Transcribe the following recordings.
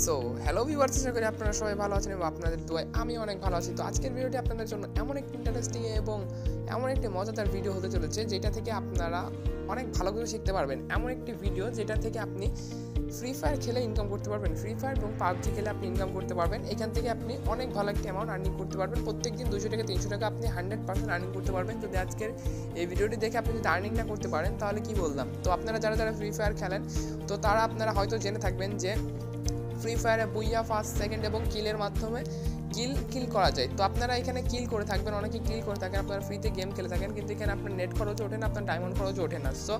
So hello viewers, আশা করি আপনারা সবাই ভালো আছেন এবং আপনাদের দোয়ায় আমি অনেক ভালো আছি। তো আজকের ভিডিওটি আপনাদের জন্য এমন একটি ইন্টারেস্টিং এবং এমন একটি মজাদার ভিডিও হতে চলেছে, যেটা থেকে আপনারা অনেক ভালো কিছু শিখতে পারবেন। এমন একটি ভিডিও যেটা থেকে আপনি ফ্রি ফায়ার খেলে ইনকাম করতে পারবেন, ফ্রি ফায়ার এবং পাবজি খেলে আপনি ইনকাম করতে পারবেন। এখান থেকে আপনি অনেক ভালো একটি অ্যামাউন্ট আর্নিং করতে পারবেন। প্রত্যেক দিন 200 টাকা 300 টাকা আপনি 100% আর্নিং করতে পারবেন। যদি আজকের এই ভিডিওটি দেখে আপনি যদি আর্নিং না করতে পারেন তাহলে কি বললাম। তো আপনারা যারা যারা ফ্রি ফায়ার খেলেন, তো তারা আপনারা হয়তো জেনে থাকবেন যে ফ্রি ফায়ারে বুইয়া ফার্স্ট সেকেন্ড এবং কিলের মাধ্যমে কিল করা যায়। তো আপনারা এখানে কিল করে থাকবেন, অনেকে কিল করে থাকেন, আপনারা ফ্রিতে গেম খেলে থাকেন, কিন্তু এখানে আপনার নেট খরচ ওঠে না, আপনার ডায়মন্ড খরচ ওঠে না। সো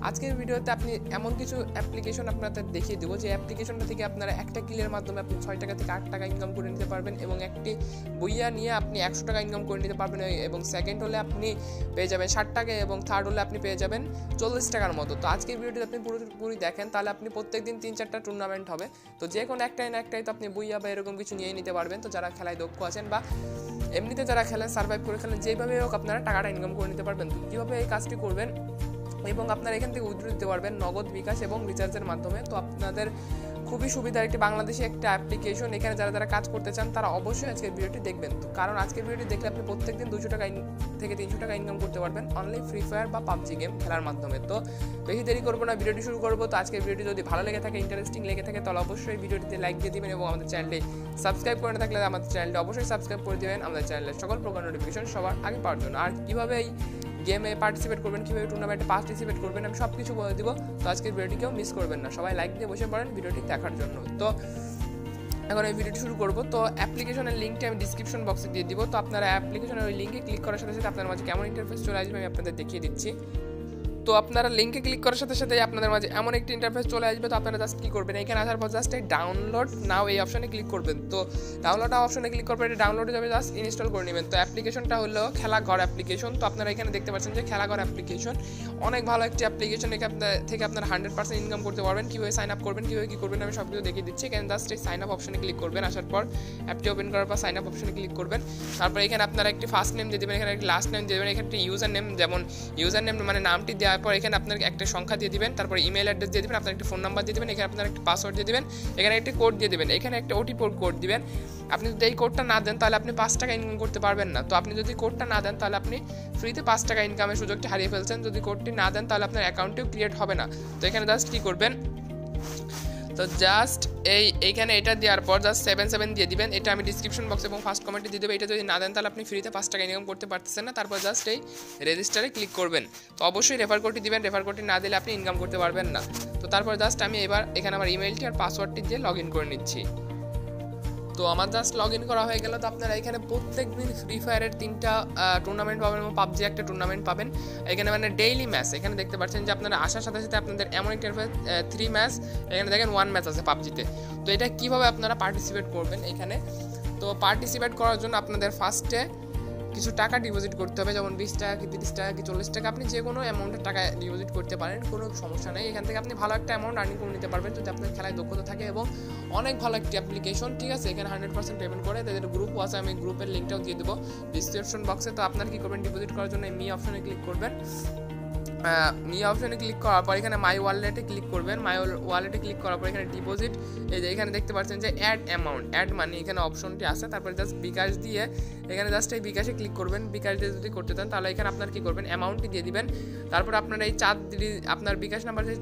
আজকের ভিডিওতে আপনি এমন কিছু অ্যাপ্লিকেশন আপনাদের দেখিয়ে দেবো, যে অ্যাপ্লিকেশনটা থেকে আপনারা একটা কিলের মাধ্যমে আপনি 6 টাকা থেকে 8 টাকা ইনকাম করে নিতে পারবেন, এবং একটি বুইয়া নিয়ে আপনি 100 টাকা ইনকাম করে নিতে পারবেন, এবং সেকেন্ড হলে আপনি পেয়ে যাবেন 60 টাকা, এবং থার্ড হলে আপনি পেয়ে যাবেন 40 টাকার মতো। তো আজকের ভিডিওটি আপনি পুরোপুরি দেখেন, তাহলে আপনি প্রত্যেকদিন 3-4টা টুর্নামেন্ট হবে। তো যে কোনো একটাই না একটাই তো আপনি বুইয়া বা এরকম কিছু নিয়ে নিতে পারবেন। তো যারা খেলায় দক্ষ আছেন বা এমনিতে যারা খেলেন, সার্ভাইভ করে খেলেন, যেভাবে হোক আপনারা টাকাটা ইনকাম করে নিতে পারবেন। তো কীভাবে এই কাজটি করবেন, এবং আপনারা এখান থেকে উইথড্র দিতে পারবেন নগদ, বিকাশ এবং রিচার্জের মাধ্যমে। তো আপনাদের খুবই সুবিধার একটি বাংলাদেশি একটা অ্যাপ্লিকেশন। এখানে যারা যারা কাজ করতে চান তারা অবশ্যই আজকের ভিডিওটি দেখবেন। তো কারণ আজকের ভিডিওটি দেখলে আপনি প্রত্যেকদিন 200 টাকা থেকে 300 টাকা ইনকাম করতে পারবেন অনলি ফ্রি ফায়ার বা পাবজি গেম খেলার মাধ্যমে। তো বেশি দেরি করবো না, ভিডিওটি শুরু করবো। তো আজকের ভিডিওটি যদি ভালো লেগে থাকে, ইন্টারেস্টিং লেগে থাকে, তাহলে অবশ্যই ভিডিওটিতে লাইক দিয়ে দিবেন, এবং আমাদের চ্যানেলটি সাবস্ক্রাইব করে না থাকলে আমাদের চ্যানেলটি অবশ্যই সাবস্ক্রাইব করে দেবেন, আমাদের চ্যানেলের সকল প্রকার নোটিফিকেশন সবার আগে পাওয়ার জন্য। আর কীভাবে এই গেমে পার্টিসিপেট করবেন, কীভাবে টুর্নামেন্টে পার্টিসিপেট করবেন, আমি সব কিছু বলে দিব। তো আজকের ভিডিওটিকেও মিস করবেন না, সবাই লাইক দিয়ে বসে পড়েন ভিডিওটি দেখার জন্য। তো এখন এই ভিডিওটি শুরু করবো। তো অ্যাপ্লিকেশনের লিঙ্কটি আমি ডিসক্রিপশন বক্সে দিয়ে দিব। তো আপনারা অ্যাপ্লিকেশনের ওই লিঙ্কে ক্লিক করার সাথে সাথে আপনার মাঝে কেমন ইন্টারফেস চলে আসবে আমি আপনাদের দেখিয়ে দিচ্ছি। তো আপনারা লিঙ্কে ক্লিক করার সাথে সাথে আপনাদের মাঝে এমন একটি ইন্টারফেস চলে আসবে। তো আপনারা জাস্ট কী করবেন, এখানে আসার পর জাস্ট এই ডাউনলোড নাও এই অপশনে ক্লিক করবেন। তো ডাউনলোড অপশনে ক্লিক করবেন, এটা ডাউনলোড হয়ে যাবে, জাস্ট ইনস্টল করে নেবেন। তো অ্যাপ্লিকেশনটা হলো খেলাঘর অ্যাপ্লিকেশন। তো আপনারা এখানে দেখতে পাচ্ছেন যে খেলাঘর অ্যাপ্লিকেশন অনেক ভালো একটি অ্যাপ্লিকেশন। এখান থেকে আপনারা 100% ইনকাম করতে পারবেন। কীভাবে সাইন আপ করবেন, কীভাবে কী করবেন আমি সব কিছু দেখিয়ে দিচ্ছি। এখানে জাস্ট এই সাইন আপ অপশনে ক্লিক করবেন, আসার পর অ্যাপটি ওপেন করার পর সাইন আপ অপশনে ক্লিক করবেন। তারপর এখানে আপনারা একটি ফার্স্ট নেম দিয়ে দেবেন, এখানে একটি লাস্ট নেম দিয়ে দেবেন, এখানে একটি ইউজার নেম, যেমন ইউজার নেম মানে নামটি দেওয়ার পর এখানে আপনার একটা সংখ্যা দিয়ে দিবেন, তারপর ইমেল অ্যাড্রেস দিয়ে দিবেন, আপনার একটা ফোন নাম্বার দিয়ে দিবেন, এখানে আপনার একটা পাসওয়ার্ড দিয়ে দিবেন, এখানে একটি কোড দিয়ে দিবেন, এখানে একটা ওটিপি কোড দিবেন। আপনি যদি এই কোডটা না দেন তাহলে আপনি 5 টাকা ইনকাম করতে পারবেন না। তো আপনি যদি কোডটা না দেন তাহলে আপনি ফ্রিতে 5 টাকা ইনকামের সুযোগটি হারিয়ে ফেলছেন। যদি কোডটি না দেন তাহলে আপনার অ্যাকাউন্টেও ক্রিয়েট হবে না। তো এখানে জাস্ট কী করবেন, তো জাস্ট এইখানে এটা দেওয়ার পর জাস্ট 77 দিয়ে দিবেন। এটা আমি ডিসক্রিপশন বক্স এবং ফার্স্ট কমেন্টে দিয়ে দেবো। এটা যদি না দেন তাহলে আপনি ফ্রিতে 5 টাকা ইনকাম করতে পারতেছেন না। তারপর জাস্ট এই রেজিস্টারে ক্লিক করবেন। তো অবশ্যই রেফার কোডটি দিবেন, রেফার কোডটি না দিলে আপনি ইনকাম করতে পারবেন না। তো তারপর জাস্ট আমি এবার এখানে আমার ইমেলটি আর পাসওয়ার্ডটি দিয়ে লগ ইন করে নিচ্ছি। তো আমার জাস্ট লগ ইন করা হয়ে গেল। তো আপনারা এখানে প্রত্যেক দিন ফ্রি ফায়ারের 3টা টুর্নামেন্ট পাবেন, এবং পাবজি একটা টুর্নামেন্ট পাবেন। এখানে মানে ডেইলি ম্যাচ, এখানে দেখতে পাচ্ছেন যে আপনারা আসার সাথে সাথে আপনাদের এমন একটা 3 ম্যাচ, এখানে দেখেন 1 ম্যাচ আছে পাবজিতে। তো এটা কীভাবে আপনারা পার্টিসিপেট করবেন এখানে, তো পার্টিসিপেট করার জন্য আপনাদের ফার্স্টে কিছু টাকা ডিপোজিট করতে হবে, যেমন 20 টাকা কি 30 টাকা কি 40 টাকা, আপনি যে কোনো অ্যামাউন্টের টাকা ডিপোজিট করতে পারেন, কোনো সমস্যা নেই। এখান থেকে আপনি ভালো একটা অ্যামাউন্ট আর্নিং করে নিতে পারবেন যদি আপনার খেলায় দক্ষতা থাকে, এবং অনেক ভালো একটি অ্যাপ্লিকেশন, ঠিক আছে। এখানে 100% পেমেন্ট করে, তাদের গ্রুপও আছে, আমি গ্রুপের লিঙ্কটাও দিয়ে দেবো ডিসক্রিপশন বক্সে। তো আপনার কী করবেন, ডিপোজিট করার জন্য মি অপশনে ক্লিক করবেন। মি অপশনে ক্লিক করার পর এখানে মাই ওয়ালেটে ক্লিক করবেন। মাই ওয়ালেটে ক্লিক করার পর এখানে ডিপোজিট, এই যে এখানে দেখতে পাচ্ছেন যে অ্যাড অ্যামাউন্ট, অ্যাড মানি, এখানে অপশনটি আছে। তারপরে জাস্ট বিকাশ দিয়ে এখানে জাস্ট এই বিকাশে ক্লিক করবেন। বিকাশ দিয়ে যদি করতে চান তাহলে এখানে আপনার কী করবেন, অ্যামাউন্টটি দিয়ে দিবেন। তারপর আপনার এই আপনার বিকাশ নাম্বার যে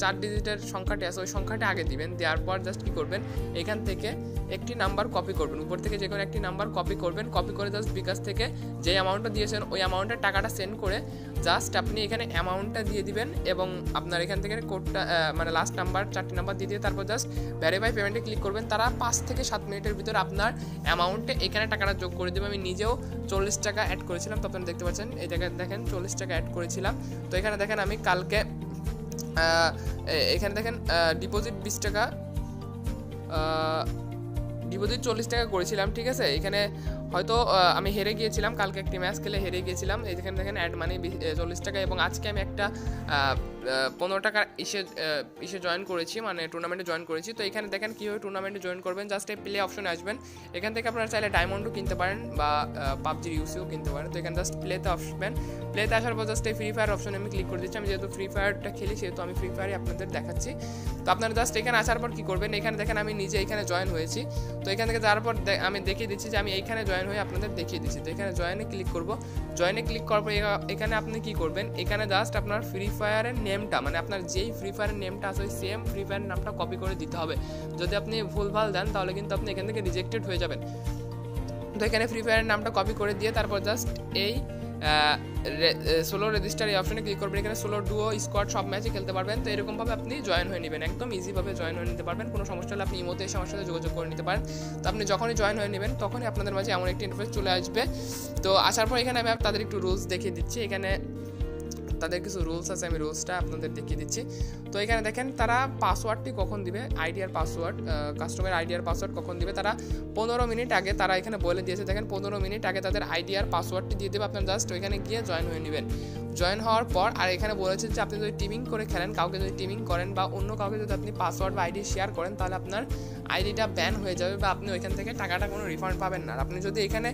4 ডিজিটের সংখ্যাটি আছে ওই সংখ্যাটি আগে দিবেন। দেওয়ার পর জাস্ট কী করবেন, এখান থেকে একটি নাম্বার কপি করবেন, উপর থেকে যে কোনো একটি নাম্বার কপি করবেন। কপি করে জাস্ট বিকাশ থেকে যে অ্যামাউন্টটা দিয়েছেন ওই অ্যামাউন্টের টাকাটা সেন্ড করে জাস্ট আপনি এখানে অ্যামাউন্টটা দিয়ে দিবেন, এবং আপনার এখান থেকে কোডটা মানে লাস্ট নাম্বার 4টি নাম্বার দিয়ে দিয়ে তারপর জাস্ট ভেরিফাই পেমেন্টে ক্লিক করবেন। তারা 5 থেকে 7 মিনিটের ভিতরে আপনার অ্যামাউন্টে এখানে টাকাটা যোগ করে দেবে। আমি নিজেও 40 টাকা অ্যাড করেছিলাম, তো আপনারা দেখতে পাচ্ছেন এই জায়গায় দেখেন 40 টাকা অ্যাড করেছিলাম। তো এখানে দেখেন আমি কালকে এখানে দেখেন ডিপোজিট 20 টাকা ডিপোজিট 40 টাকা করেছিলাম, ঠিক আছে। এখানে হয়তো আমি হেরে গিয়েছিলাম, কালকে একটি ম্যাচ খেলে হেরে গিয়েছিলাম। এখানে দেখেন অ্যাড মানি 40 টাকা, এবং আজকে আমি একটা 15 টাকার ইসে জয়েন করেছি, মানে টুর্নামেন্টে জয়েন করেছি। তো এখানে দেখেন কীভাবে টুর্নামেন্টে জয়েন করবেন। জাস্ট এই প্লে অপশনে আসবেন, এখান থেকে আপনারা চাইলে ডায়মন্ডও কিনতে পারেন বা পাবজির ইউসিও কিনতে পারেন। তো এখানে জাস্ট প্লেতে আসবেন, প্লেতে আসার পর জাস্ট এই ফ্রি ফায়ার অপশনে আমি ক্লিক করে দিচ্ছি। আমি যেহেতু ফ্রি ফায়ারটা খেলি সেহেতু আমি ফ্রি ফায়ারই আপনাদের দেখাচ্ছি। তো আপনারা জাস্ট এখানে আসার পর কী করবেন, এখানে দেখেন আমি নিজে এখানে জয়েন হয়েছি। তো এখান থেকে যাওয়ার পর আমি দেখিয়ে দিচ্ছি যে আমি এইখানে জয়েন হয়ে আপনাদের দেখিয়ে দিচ্ছি। তো এখানে জয়েনে ক্লিক করব, জয়েনে ক্লিক করার পর এখানে আপনি কী করবেন, এখানে জাস্ট আপনার ফ্রি ফায়ারের নেমটা, মানে আপনার যেই ফ্রি ফায়ারের নেমটা আছে ওই সেম ফ্রি ফায়ারের নামটা কপি করে দিতে হবে। যদি আপনি ভুলভাল দেন তাহলে কিন্তু আপনি এখান থেকে রিজেক্টেড হয়ে যাবেন। তো এখানে ফ্রি ফায়ারের নামটা কপি করে দিয়ে তারপর জাস্ট এই সোলো রেজিস্টার এই অপশনে ক্লিক করবেন। এখানে সোলো, ডুও, স্কোয়াড সব ম্যাচে খেলতে পারবেন। তো এরকমভাবে আপনি জয়েন হয়ে নেবেন, একদম ইজিভাবে জয়েন হয়ে নিতে পারবেন। কোনো সমস্যা হলে আপনি ইমোতে এসে আমার সাথে যোগাযোগ করে নিতে পারেন। তো আপনি যখনই জয়েন হয়ে নেবেন তখনই আপনাদের মাঝে এমন একটি ইন্টারফেস চলে আসবে। তো আসার পর এখানে আমি তাদের একটু রুলস দেখিয়ে দিচ্ছি। এখানে তাদের কিছু রুলস আছে, আমি রুলসটা আপনাদের দেখিয়ে দিচ্ছি। তো এখানে দেখেন তারা পাসওয়ার্ডটি কখন দিবে, আইডিয়ার পাসওয়ার্ড, কাস্টমার আইডিয়ার পাসওয়ার্ড কখন দিবে, তারা 15 মিনিট আগে তারা এখানে বলে দিয়েছে। দেখেন 15 মিনিট আগে তাদের আইডিয়ার পাসওয়ার্ডটি দিয়ে দেবে। আপনার জাস্ট ওইখানে গিয়ে জয়েন হয়ে নেবেন। জয়েন হওয়ার পর আর এখানে বলেছে যে আপনি যদি টিমিং করে খেলেন, কাউকে যদি টিমিং করেন বা অন্য কাউকে যদি আপনি পাসওয়ার্ড বা আইডি শেয়ার করেন তাহলে আপনার আইডিটা ব্যান হয়ে যাবে বা আপনি ওইখান থেকে টাকাটা কোনো রিফান্ড পাবেন না। আপনি যদি এখানে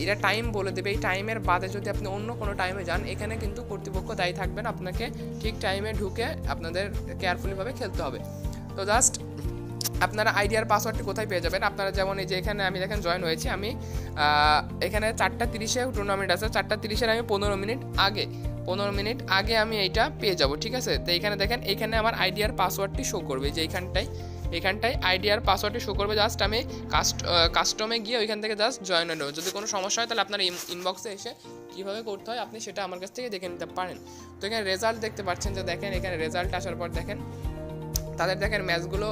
এটা টাইম বলে দেবে, এই টাইমের বাদে যদি আপনি অন্য কোনো টাইমে যান এখানে কিন্তু কর্তৃপক্ষ দায়ী থাকবেন। আপনাকে ঠিক টাইমে ঢুকে আপনাদের কেয়ারফুলিভাবে খেলতে হবে। তো জাস্ট আপনারা আইডিয়ার পাসওয়ার্ডটি কোথায় পেয়ে যাবেন, আপনারা যেমন এই যে এখানে আমি দেখেন জয়েন হয়েছি, আমি এখানে 4:30-এ টুর্নামেন্ট আছে, 4:30-এর আমি 15 মিনিট আগে আমি এইটা পেয়ে যাব, ঠিক আছে। তো এখানে দেখেন এখানে আমার আইডিয়ার পাসওয়ার্ডটি শো করবে, যে এখানটায় আইডিয়ার পাসওয়ার্ডটি শো করবে। জাস্ট আমি কাস্টমে গিয়ে ওইখান থেকে জাস্ট জয়েন হয়ে নেব। যদি কোনো সমস্যা হয় তাহলে আপনার ইনবক্সে এসে কীভাবে করতে হয় আপনি সেটা আমার কাছ থেকে দেখে নিতে পারেন। তো এখানে রেজাল্ট দেখতে পাচ্ছেন, যে দেখেন এখানে রেজাল্ট আসার পর দেখেন তাদের দেখেন ম্যাচগুলো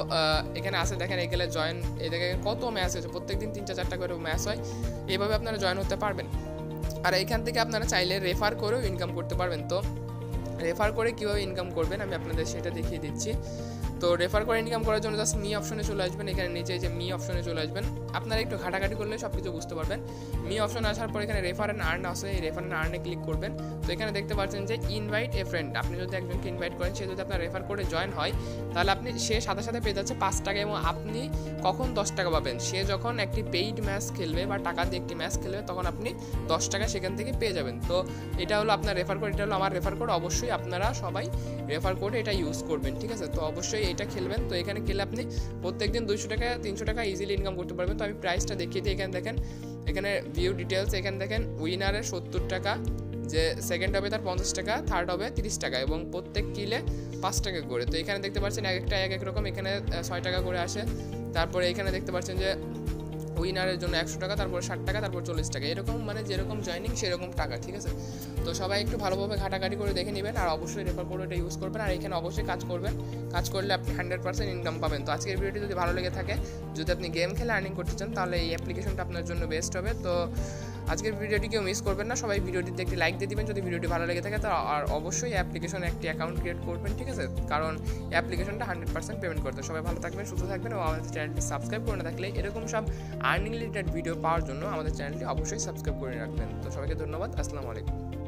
এখানে আসে। দেখেন এখানে জয়েন, এই দেখেন কত ম্যাচ হয়েছে, প্রত্যেকদিন 3-4টা করে ম্যাচ হয়। এইভাবে আপনারা জয়েন হতে পারবেন। আর এইখান থেকে আপনারা চাইলে রেফার করেও ইনকাম করতে পারবেন। তো রেফার করে কীভাবে ইনকাম করবেন আমি আপনাদের সেটা দেখিয়ে দিচ্ছি। তো রেফার করে ইনকাম করার জন্য জাস্ট মি অপশনে চলে আসবেন। এখানে নিচে যে মি অপশনে চলে আসবেন, আপনারা একটু ঘাটাঘাটি করলে সব কিছু বুঝতে পারবেন। মি অপশনে আসার পর এখানে রেফার অ্যান্ড আর্ন আছে, এই রেফার অ্যান্ড আর্নে ক্লিক করবেন। তো এখানে দেখতে পাচ্ছেন যে ইনভাইট এ ফ্রেন্ড, আপনি যদি একজনকে ইনভাইট করেন, সে যদি আপনার রেফার করে জয়েন হয় তাহলে সে সাথে পেয়ে যাচ্ছে 5 টাকা, এবং আপনি কখন 10 টাকা পাবেন, সে যখন একটি পেইড ম্যাচ খেলবে বা টাকা দিয়ে একটি ম্যাচ খেলবে তখন আপনি 10 টাকা সেখান থেকে পেয়ে যাবেন। তো এটা হলো আপনার রেফার কোড, এটা হলো আমার রেফার কোড। অবশ্যই আপনারা সবাই রেফার কোড এটা ইউজ করবেন, ঠিক আছে। তো অবশ্যই এটা খেলবেন। তো এখানে খেলে আপনি প্রত্যেকদিন 200 টাকা 300 টাকা ইজিলি ইনকাম করতে পারবেন। তো আমি প্রাইসটা দেখিয়ে দিই। এখানে দেখেন, এখানে ভিউ ডিটেলস, এখানে দেখেন উইনারের 70 টাকা, যে সেকেন্ড হবে তার 50 টাকা, থার্ড হবে 30 টাকা, এবং প্রত্যেক কিলে 5 টাকা করে। তো এখানে দেখতে পাচ্ছেন এক এক রকম, এখানে 6 টাকা করে আসে। তারপরে এখানে দেখতে পাচ্ছেন যে উইনারের জন্য 100 টাকা, তারপর 60 টাকা, তারপর 40 টাকা, এরকম মানে যেরকম জয়নিং সেরকম টাকা, ঠিক আছে। তো সবাই একটু ভালোভাবে ঘাটাঘাটি করে দেখে নেবেন, আর অবশ্যই রেফার কোড এটা ইউজ করবেন। আর এখানে অবশ্যই কাজ করবেন, কাজ করলে আপনি 100% ইনকাম পাবেন। তো আজকের ভিডিওটি যদি ভালো লেগে থাকে, যদি আপনি গেম খেলে আর্নিং করতে চান তাহলে এই অ্যাপ্লিকেশনটা আপনার জন্য বেস্ট হবে। তো আজকের ভিডিওটি কেউ মিস করবেন না, সবাই ভিডিওটিতে একটি লাইক দিয়ে দিবেন যদি ভিডিওটি ভালো লেগে থাকে। তো আর অবশ্যই অ্যাপ্লিকেশনে একটি অ্যাকাউন্ট ক্রিয়েট করবেন, ঠিক আছে, কারণ অ্যাপ্লিকেশনটা 100% পেমেন্ট করতে। সবাই ভালো থাকবেন, সুস্থ থাকবেন, এবং আমাদের চ্যানেলটি সাবস্ক্রাইব করে না থাকলে এরকম সব আর্নিং রিলেটেড ভিডিও পাওয়ার জন্য আমাদের চ্যানেলটি অবশ্যই সাবস্ক্রাইব করে রাখবেন। তো সবাইকে ধন্যবাদ, আসসালামু আলাইকুম।